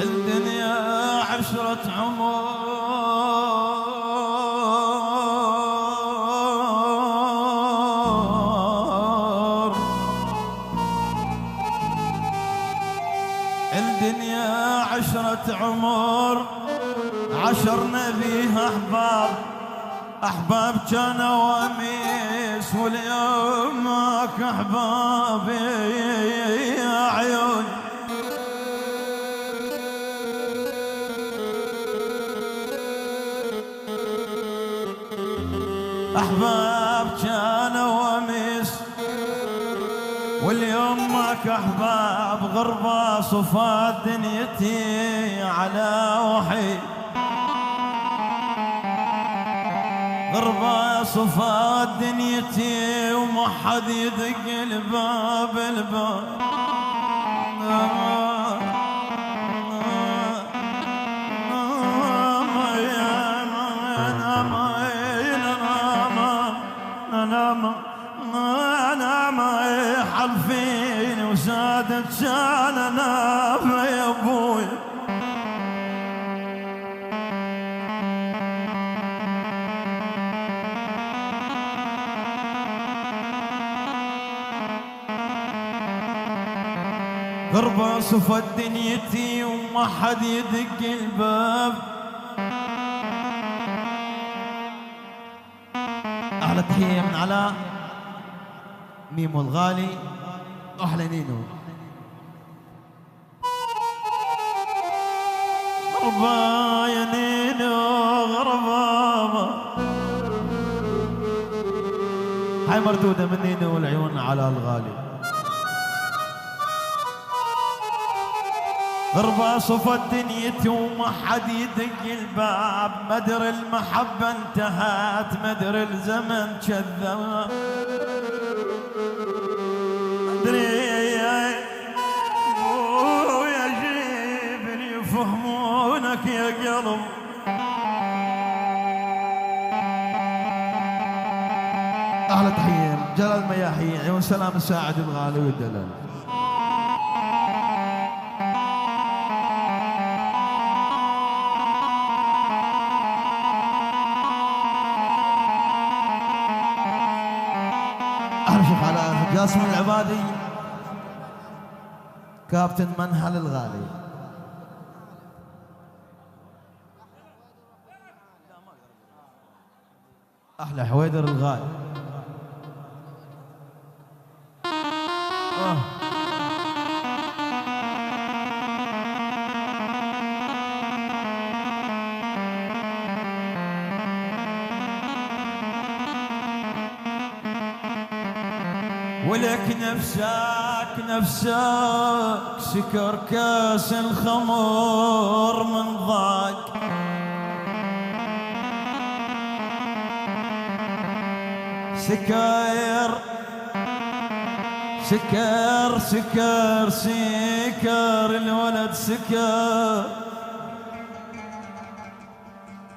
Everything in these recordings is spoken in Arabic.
الدنيا عشرة عمر، الدنيا عشرة عمر، عشرنا بيها أحباب كانوا وميس، واليوم ماك أحبابي يا عيوني. أحباب كانوا وميس، واليوم ماك أحباب، غربة صفات دنيتي على وحيد، غربة صفات دنيتي وما حد يدق الباب أنا ما حلفين وسادت كان أنا يا أبوي. غربة صفت دنيتي وما حد يدق الباب. أحلى تحية من علاء ميمو الغالي، أحلى نينو. غربة يا نينو غربة، هاي مردودة من نينو والعيون على الغالي. غربة صفت دنيتي وما حد يدق الباب، مدر المحبة انتهت مدر الزمن كذاب. أدري يا جيبني يفهمونك يا قلب. أحلى تحية جلال مياحي، عيون سلام الساعد الغالي والدلال. أحلى شيخ علاء جاسم العبادي، كابتن منهل الغالي. أحلى حويدر الغالي. ولك نفسك سكر كاس الخمر من ضاق، سكر الولد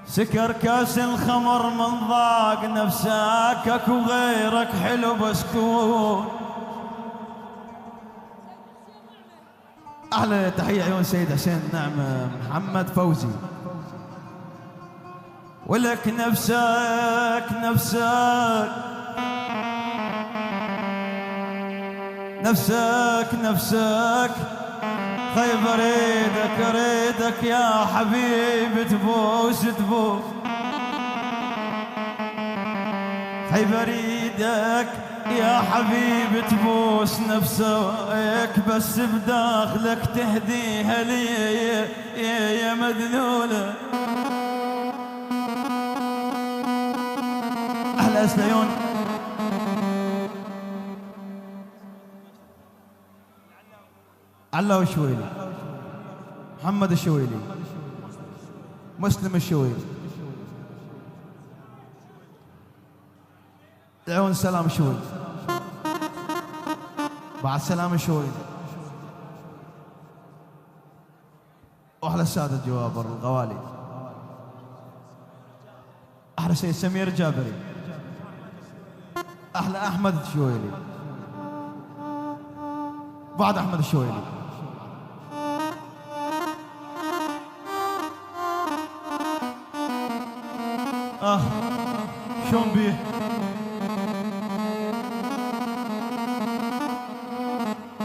سكر كاس الخمر من ضاق، نفسك اكو غيرك حلو بسكون. احلى تحيه عيون سيد حسين نعمه محمد فوزي. ولك نفسك خيبر اريدك يا حبيبي تبوس خيبر ايدك يا حبيبي تبوس نفسك، بس بداخلك تهديها لي يا مدلولة. أحلى سليون علاء الشويلي، محمد الشويلي، مسلم الشويلي، عيون سلام الشويلي، بعد سلام الشويلي. واحلى السادة الجوابر الغوالي. احلى سيد سمير جابري، احلى احمد الشويلي، بعد أحمد الشويلي. شلون بيه؟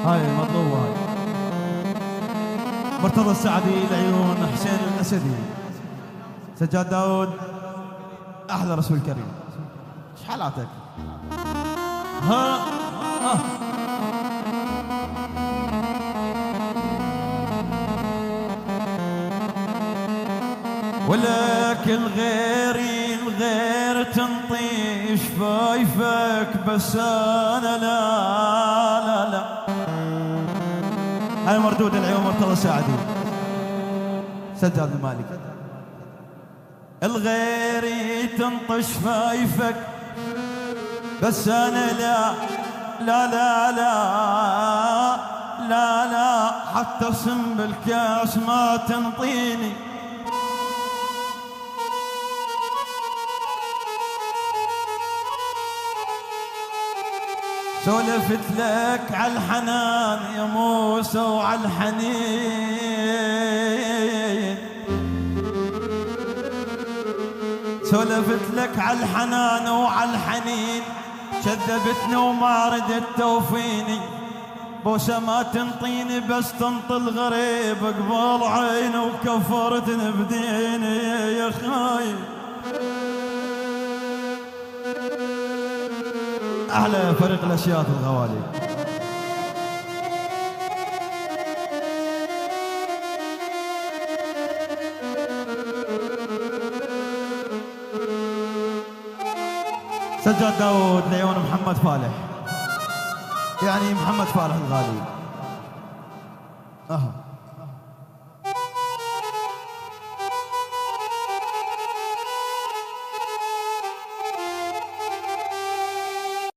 هاي المطلوبة هاي. مرتضى السعدي العيون حسين الأسدي. سجاد داود أحلى رسول كريم. ايش حالاتك؟ ها ولك الغير تنطي شفايفك بس انا لا هاي مردود العيون مرتضى السعدي. سجاد المالك. الغير تنطي شفايفك بس انا لا حتى سم بالكاس ما تنطيني. سولفت لك على الحنان يا موسى وعلى الحنين. سولفت لك على الحنان وعلى الحنين كذبتني وما ردت توفيني. بوسه ما تنطيني بس تنطي الغريب قبل عيني وكفرتني بديني يا خايب. أحلى فريق الأشياط الغوالي. سجاد داود لعيون محمد فالح، يعني محمد فالح الغالي.